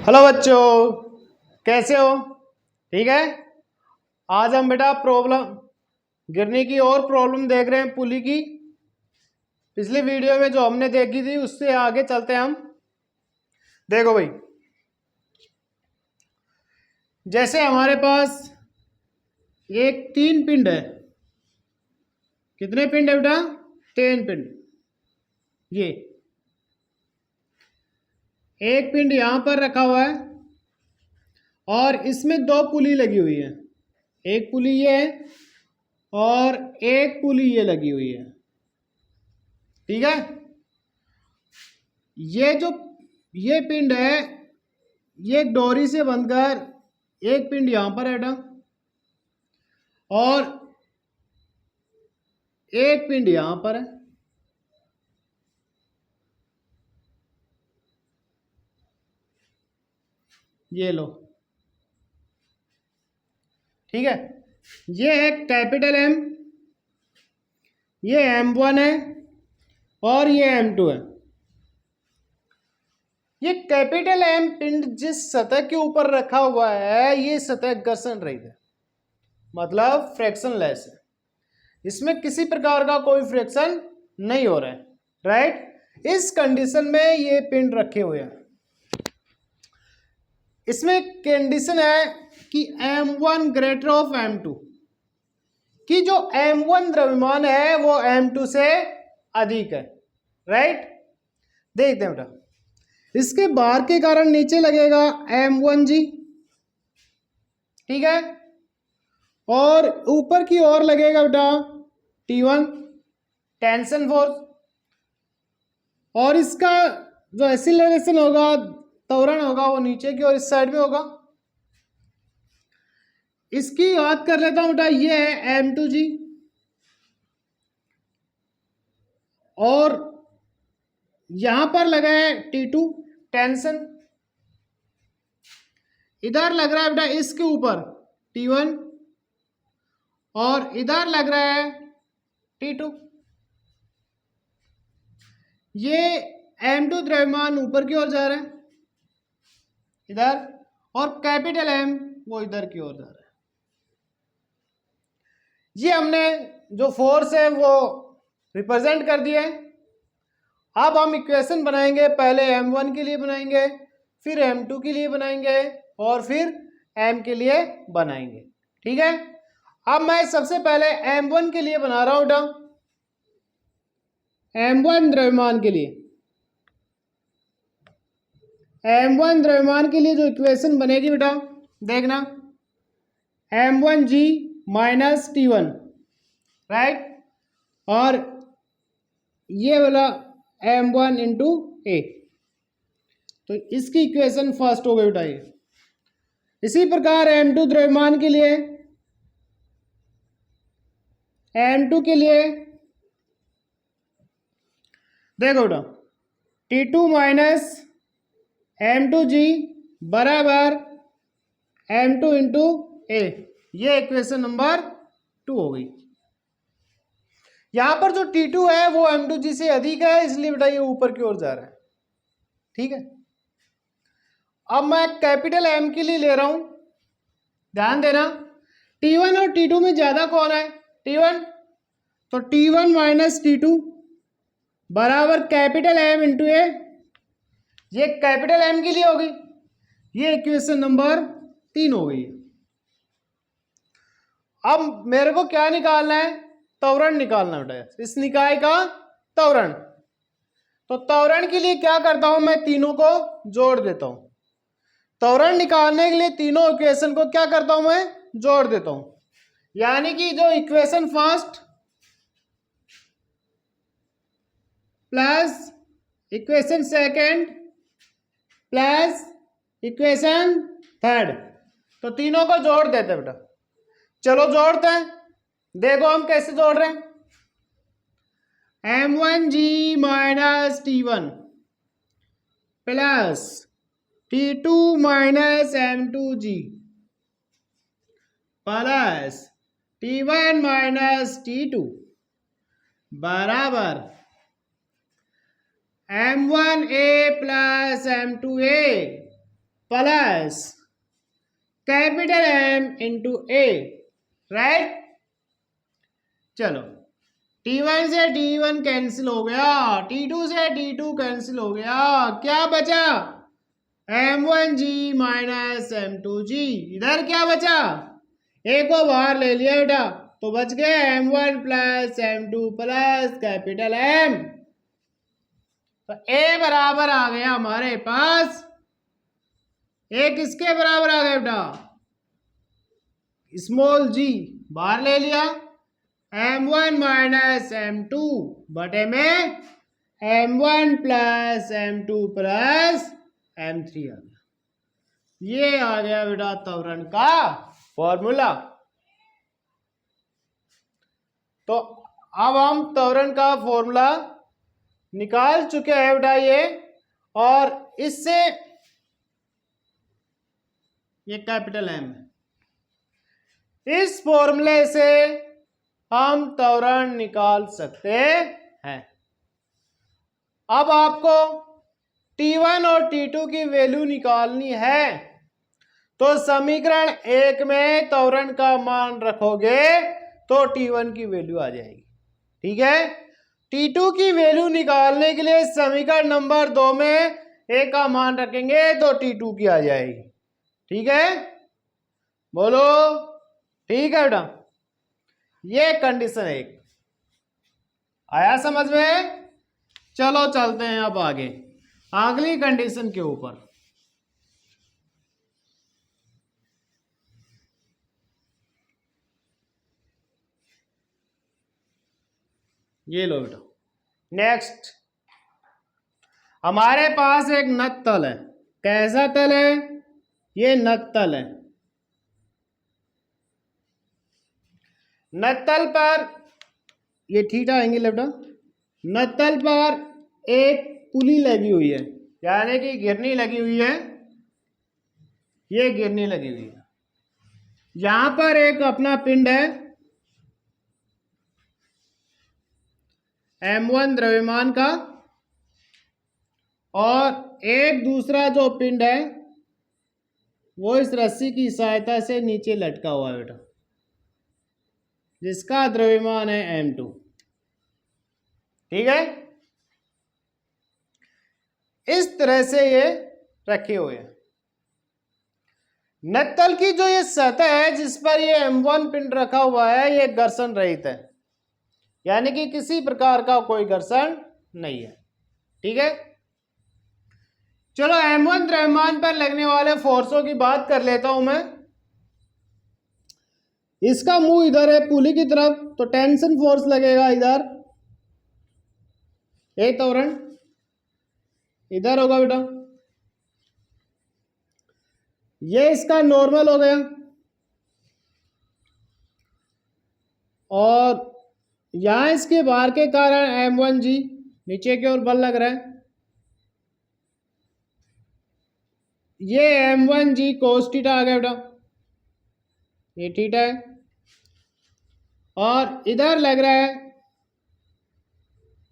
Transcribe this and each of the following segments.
Hello बच्चों, कैसे हो? ठीक है। आज हम बेटा प्रॉब्लम गिरने की और प्रॉब्लम देख रहे हैं पुली की। पिछली वीडियो में जो हमने देखी थी उससे आगे चलते हैं हम। देखो भाई, जैसे हमारे पास एक 3 पिंड है। कितने पिंड है बेटा? 3 पिंड। ये एक पिंड यहां पर रखा हुआ है और इसमें 2 पुली लगी हुई है। एक पुली ये है और एक पुली ये लगी हुई है। ठीक है। ये जो ये पिंड है, ये एक डोरी से बंधकर एक पिंड यहां पर है बेटा और एक पिंड यहां पर है। ये लो, ठीक है। ये है कैपिटल एम, ये M1 है और ये M2 है। ये कैपिटल एम पिंड जिस सतह के ऊपर रखा हुआ है, ये सतह घर्षण रहित है, मतलब फ्रैक्शन लेस है। इसमें किसी प्रकार का कोई फ्रैक्शन नहीं हो रहा है, राइट। इस कंडीशन में ये पिंड रखे हुए हैं। इसमें कंडीशन है कि M1 ग्रेटर ऑफ M2, कि जो M1 द्रव्यमान है वो M2 से अधिक है, राइट। देखते हैं बेटा, इसके भार के कारण नीचे लगेगा M1G, ठीक है, और ऊपर की ओर लगेगा बेटा T1 टेंशन फोर्स, और इसका जो एक्सीलरेशन होगा, त्वरण होगा, वो नीचे की ओर इस साइड में होगा। इसकी बात कर लेता हूं बेटा, ये है M2G और यहां पर लगा है T2 टेंशन, इधर लग रहा है बेटा इसके ऊपर T1 और इधर लग रहा है T2। ये M2 द्रव्यमान ऊपर की ओर जा रहा है इधर, और कैपिटल M वो इधर की ओर जा रहा है। ये हमने जो फोर्स है वो रिप्रेजेंट कर दिया है। अब हम इक्वेशन बनाएंगे, पहले M1 के लिए बनाएंगे, फिर M2 के लिए बनाएंगे और फिर M के लिए बनाएंगे, ठीक है। अब मैं सबसे पहले M1 के लिए बना रहा हूं बेटा। M1 द्रव्यमान के लिए, M1 द्रव्यमान के लिए जो इक्वेशन बनेगी बेटा, देखना, M1G माइनस T1, राइट, और ये वाला M1 इंटू ए, तो इसकी इक्वेशन फर्स्ट हो गई बेटा ये। इसी प्रकार M2 द्रव्यमान के लिए, M2 के लिए देखो बेटा, T2 माइनस M2G बराबर M2 इंटू ए, ये इक्वेशन नंबर 2 हो गई। यहां पर जो T2 है वो M2G से अधिक है, इसलिए बेटा ये ऊपर की ओर जा रहा है, ठीक है। अब मैं कैपिटल M के लिए ले रहा हूं, ध्यान देना, T1 और T2 में ज्यादा कौन है? T1, तो T1 माइनस T2 बराबर कैपिटल M इंटू ए, ये कैपिटल M के लिए होगी। ये इक्वेशन नंबर 3 हो गई। अब मेरे को क्या निकालना है? त्वरण निकालना बेटा, इस निकाय का त्वरण। तो त्वरण के लिए क्या करता हूं मैं? तीनों को जोड़ देता हूं। त्वरण निकालने के लिए तीनों इक्वेशन को क्या करता हूं मैं? जोड़ देता हूं। यानी कि जो equation first plus equation second plus equation third, तो तीनों को जोड़ देते बेटा। चलो जोड़ते हैं, देखो हम कैसे जोड़ रहे हैं। M1G minus T1 plus T2 minus M2G plus T1 minus T2 बराबर M1A plus M2A plus capital M into a, right. चलो T1 से T1 कैंसिल हो गया, T2 से T2 कैंसिल हो गया, क्या बचा M1G माइनस M2G। इधर क्या बचा, ए को बाहर ले लिया बेटा, तो बच गया M1 plus M2 plus capital M। तो ए बराबर आ गया हमारे पास, ए किसके बराबर आ गया बेटा, स्मॉल जी बाहर ले लिया, M1 माइनस M2 बटे में M1 plus M2 plus M3 आ गया। ये आ गया बेटा त्वरण का फॉर्मूला। तो अब हम त्वरण का फॉर्मूला निकाल चुके हैं बेटा ये, और इससे ये कैपिटल एम है, इस फॉर्मूले से हम त्वरण निकाल सकते हैं। अब आपको T1 और T2 की वैल्यू निकालनी है, तो समीकरण 1 में त्वरण का मान रखोगे तो T1 की वैल्यू आ जाएगी, ठीक है। T2 की वैल्यू निकालने के लिए समीकरण नंबर 2 में A का मान रखेंगे तो T2 की आ जाएगी, ठीक है। बोलो ठीक है बेटा, ये कंडीशन 1 आया समझ में। चलो चलते हैं अब आगे अगली कंडीशन के ऊपर। ये लो बेटा, नेक्स्ट हमारे पास एक नत्तल है। कैसा तल है, ये नत्तल है। नत्तल पर ये थीटा एंगल है बेटा, नत्तल पर एक पुली लगी हुई है, यानी कि गिरनी लगी हुई है, ये गिरनी लगी हुई है। यहां पर एक अपना पिंड है M1 द्रव्यमान का, और एक दूसरा जो पिंड है वो इस रस्सी की सहायता से नीचे लटका हुआ है बेटा, जिसका द्रव्यमान है M2, ठीक है। इस तरह से ये रखे हुए हैं। नत्तल की जो ये सतह है जिस पर ये M1 पिंड रखा हुआ है, ये घर्षण रहित है, यानी कि किसी प्रकार का कोई घर्षण नहीं है, ठीक है। चलो M1 द्रव्यमान पर लगने वाले फोर्सों की बात कर लेता हूं मैं। इसका मुंह इधर है पुली की तरफ, तो टेंशन फोर्स लगेगा इधर, ये त्वरण इधर होगा बेटा, ये इसका नॉर्मल हो गया, और यहां इसके भार के कारण M1G नीचे की ओर बल लग रहा है, ये M1G cos थीटा आ गया बेटा, ये थीटा है, और इधर लग रहा है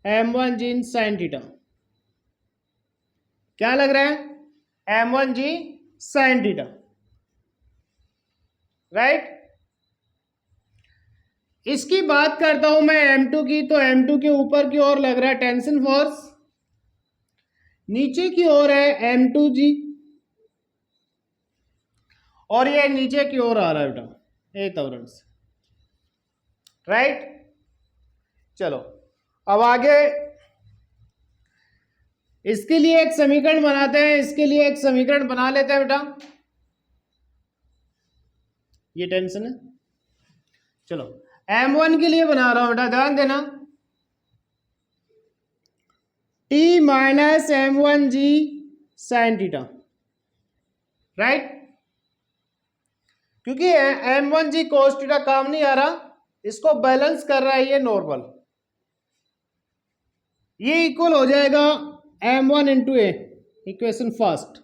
M1G sin थीटा। क्या लग रहा है, M1G sin थीटा, राइट। इसकी बात करता हूं मैं M2 की, तो M2 के ऊपर की ओर लग रहा है टेंशन फोर्स, नीचे की ओर है M2G, और ये नीचे की ओर आ रहा है बेटा ये त्वरण से, राइट। चलो अब आगे इसके लिए एक समीकरण बनाते हैं, इसके लिए एक समीकरण बना लेते हैं बेटा, ये टेंशन है। चलो M1 के लिए बना रहा हूं बेटा, ध्यान देना, T minus M1G sin theta, right. क्योंकि M1G cos थीटा काम नहीं आ रहा, इसको बैलेंस कर रहा है ये नॉर्मल, ये इक्वल हो जाएगा M1 इंटू ए, इक्वेशन फर्स्ट।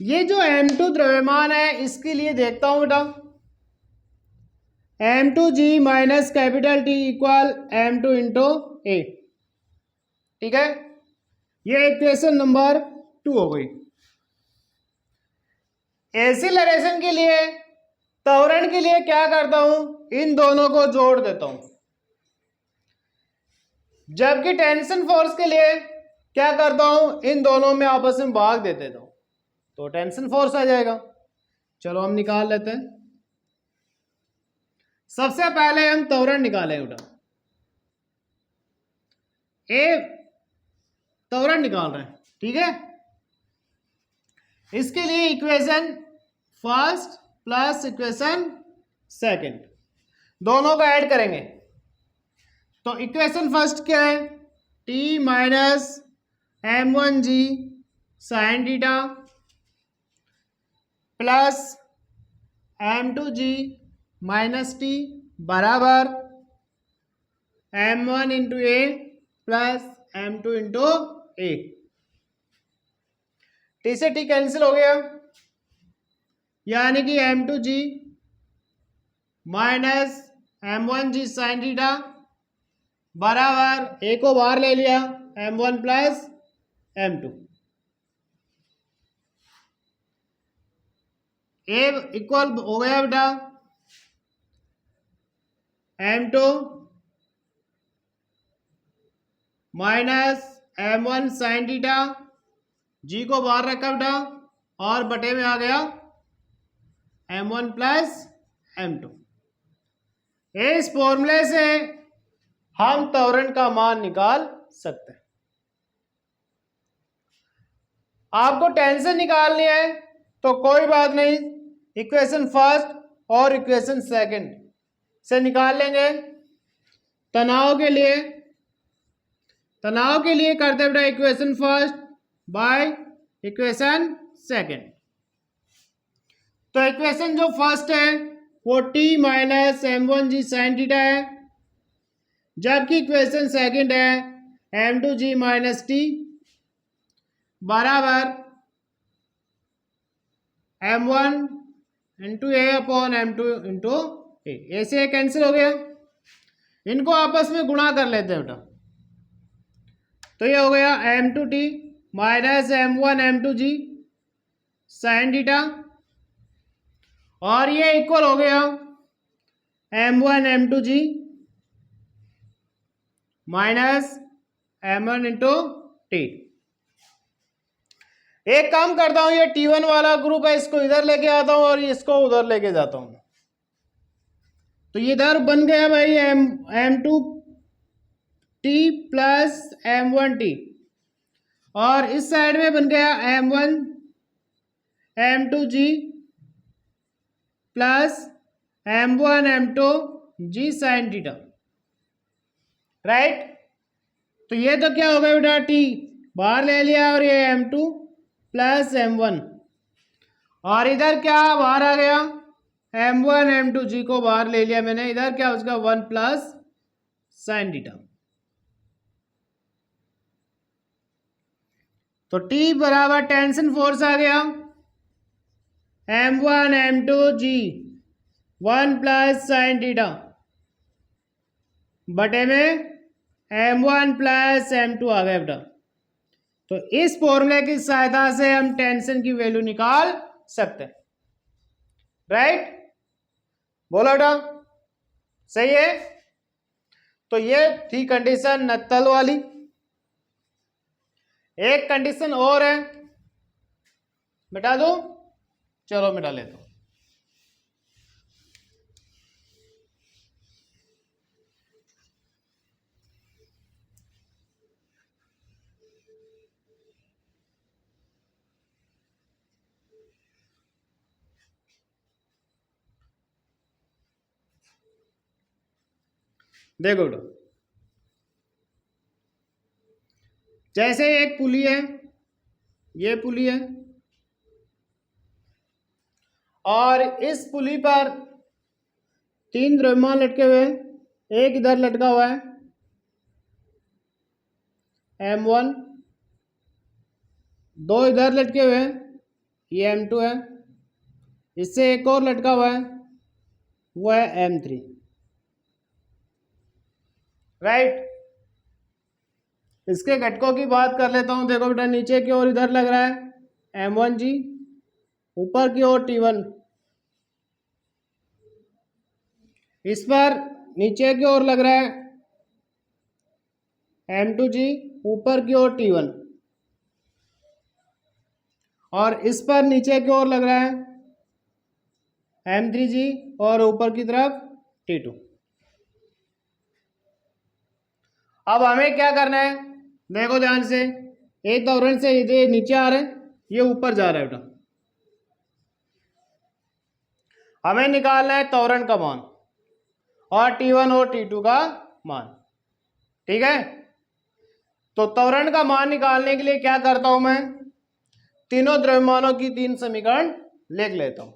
ये जो M2 द्रव्यमान है इसके लिए देखता हूं बेटा, M2G minus capital T equal M2 into a, ठीक है। ये इक्वेशन नंबर 2 हो गई। एसिलरेशन के लिए, त्वरण के लिए क्या करता हूं, इन दोनों को जोड़ देता हूं, जबकि टेंशन फोर्स के लिए क्या करता हूं, इन दोनों में आपस में भाग दे देता हूं, तो टेंशन फोर्स आ जाएगा। चलो हम निकाल लेते हैं। सबसे पहले हम त्वरण निकालें बेटा, ए त्वरण निकाल रहे हैं, ठीक है। इसके लिए equation first plus equation second दोनों को ऐड करेंगे। तो इक्वेशन फर्स्ट क्या है, T minus m1g sine theta plus m2g minus T बराबर m1 इंटू ए प्लस m2 इंटू ए। टी से टी कैंसिल हो गया, यानी कि m2g minus m1g sine theta बराबर ए को बाहर ले लिया m1 प्लस m2। ए इक्वल हो गया बेटा m2 minus m1 sine theta, जी को बाहर रखा बेटा और बटे में आ गया m1 प्लस m2। इस फॉर्मूले से हम त्वरण का मान निकाल सकते हैं। आपको टेंशन निकालनी है तो कोई बात नहीं, इक्वेशन फर्स्ट और इक्वेशन सेकंड से निकाल लेंगे। तनाव के लिए करते बेटा equation first by equation second. तो इक्वेशन जो फर्स्ट है वो t minus m1g sine theta है, जबकि इक्वेशन सेकंड है m2g माइनस टी बराबर m1 इंटू ए अपॉन m2 इंटू ए। ऐसे कैंसिल हो गया, इनको आपस में गुणा कर लेते हैं बेटा। तो ये हो गया m2t minus m1 m2g sine theta, और ये इक्वल हो गया m1 m2g minus m1 into T. एक काम करता हूं, ये T1 वाला ग्रुप है इसको इधर लेके आता हूं और इसको उधर लेके जाता हूं। तो ये इधर बन गया भाई m2 t plus m1 t, और इस साइड में बन गया m1 m2g plus m1 m2g sine theta, right. तो ये तो क्या हो गया बेटा, t बाहर ले लिया और ये m2 प्लस m1, और इधर क्या बाहर आ गया m1 m2g को बाहर ले लिया मैंने, इधर क्या उसका 1 प्लस साइन थीटा। तो T बराबर टेंशन फोर्स आ गया m1 m2g 1 plus sine theta बटे में m1 प्लस m2 आ गया बेटा। तो इस फॉर्मूले की सहायता से हम टेंशन की वैल्यू निकाल सकते हैं, राइट। बोलो बेटा, सही है। तो ये थी कंडीशन नत्तल वाली। एक कंडीशन और है, मिटा दो, चलो मिटा लेता हूं। देखो बेटा, जैसे एक पुली है, ये पुली है, और इस पुली पर 3 द्रव्यमान लटके हुए हैं, एक इधर लटका हुआ है m1, 2 इधर लटके हुए हैं, ये m2 है, इससे एक और लटका हुआ है वो है m3, राइट। इसके घटकों की बात कर लेता हूँ। देखो बेटा, नीचे की ओर इधर लग रहा है M1G, ऊपर की ओर T1, इस पर नीचे की ओर लग रहा है M2G, ऊपर की ओर T1, और इस पर नीचे की ओर लग रहा है M3G और ऊपर की तरफ T2। अब हमें क्या करना है, देखो ध्यान से, एक त्वरण से ये नीचे आ रहा है, ये ऊपर जा रहा है बेटा। हमें निकालना है त्वरण का मान और T1 और T2 का मान। ठीक है, तो त्वरण का मान निकालने के लिए क्या करता हूं मैं, तीनों द्रव्यमानों की 3 समीकरण लिख लेता हूं।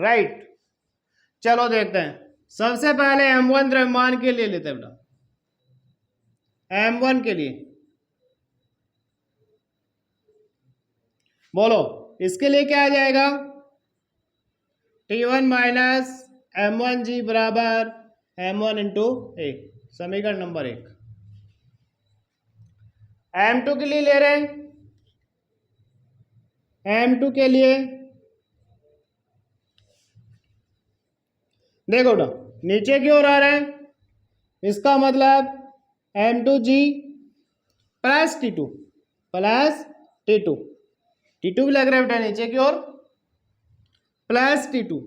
राइट। चलो देखते हैं। सबसे पहले M1 द्रव्यमान के लिए लेते हैं बेटा। M1 के लिए बोलो, इसके लिए क्या आ जाएगा, T1 माइनस M1G बराबर M1 इंटू ए, समीकरण नंबर 1। M2 के लिए ले रहे हैं, M2 के लिए देखो बेटा, नीचे की ओर आ रहा है, इसका मतलब M2G प्लस T2 T2 भी लग रहा है बेटा नीचे की ओर, plus T2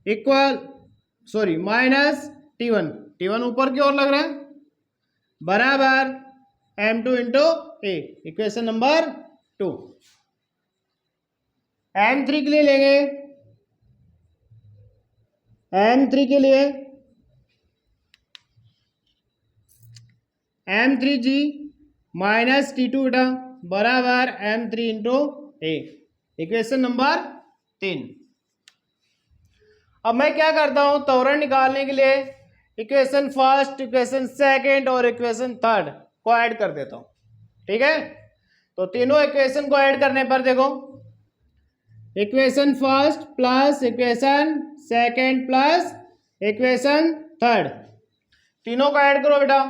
equal minus T1 ऊपर की ओर लग रहा है, बराबर M2 इंटू ए, इक्वेशन नंबर 2। M3 के लिए लेंगे, M3 के लिए M3G माइनस T2 बेटा बराबर M3 इंटू ए, इक्वेशन नंबर 3। अब मैं क्या करता हूं, त्वरण निकालने के लिए इक्वेशन फर्स्ट, इक्वेशन सेकंड और इक्वेशन थर्ड को ऐड कर देता हूं। ठीक है, तो तीनों इक्वेशन को ऐड करने पर देखो, equation first plus equation second plus equation third, तीनों को ऐड करो बेटा।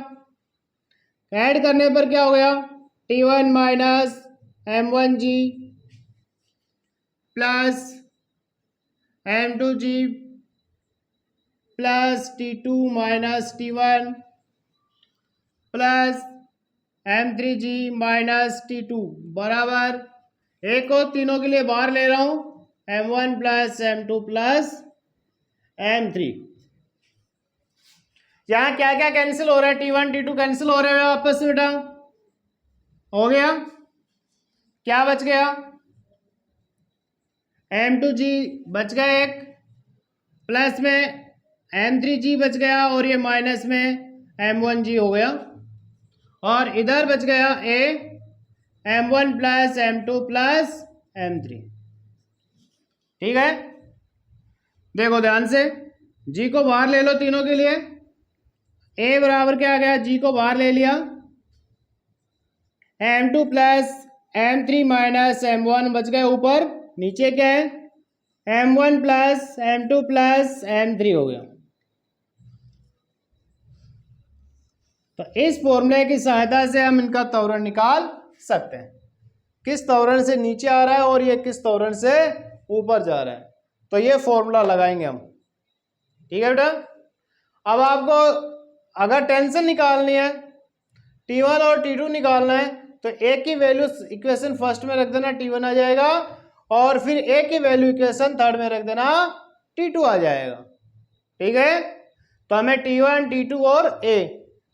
ऐड करने पर क्या हो गया, T1 minus M1G plus M2G plus T2 minus T1 plus M3G minus T2 बराबर, एक को तीनों के लिए बाहर ले रहा हूं, M1 plus M2 plus M3। यहां क्या क्या कैंसिल हो रहा है, T1 T2 कैंसिल हो रहे हैं आपस में बेटा, हो गया, क्या बच गया, M2G बच गया एक, प्लस में M3G बच गया और ये माइनस में M1G हो गया, और इधर बच गया ए M1 plus M2 plus M3। ठीक है, देखो ध्यान से, G को बाहर ले लो तीनों के लिए, A बराबर क्या आ गया, G को बाहर ले लिया, M2 plus M3 minus M1 बच गए ऊपर, नीचे क्या है M1 plus M2 plus M3 हो गया। तो इस फॉर्मूले की सहायता से हम इनका त्वरण निकाल सकते हैं, किस त्वरण से नीचे आ रहा है और ये किस त्वरण से ऊपर जा रहा है, तो ये फॉर्मूला लगाएंगे हम। ठीक है बेटा, अब आपको अगर टेंशन निकालनी है, T1 और T2 निकालना है, तो एक की वैल्यू इक्वेशन फर्स्ट में रख देना, T1 आ जाएगा, और फिर एक की वैल्यू इक्वेशन थर्ड में रख देना, T2 आ जाएगा। ठीक है, तो हमें T1 T2 और A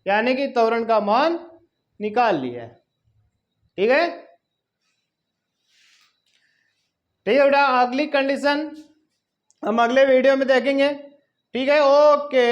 यानी कि त्वरण का मान निकाल लिया है। ठीक है, ठीक है बेटा, अगली कंडीशन हम अगले वीडियो में देखेंगे। ठीक है, ओके।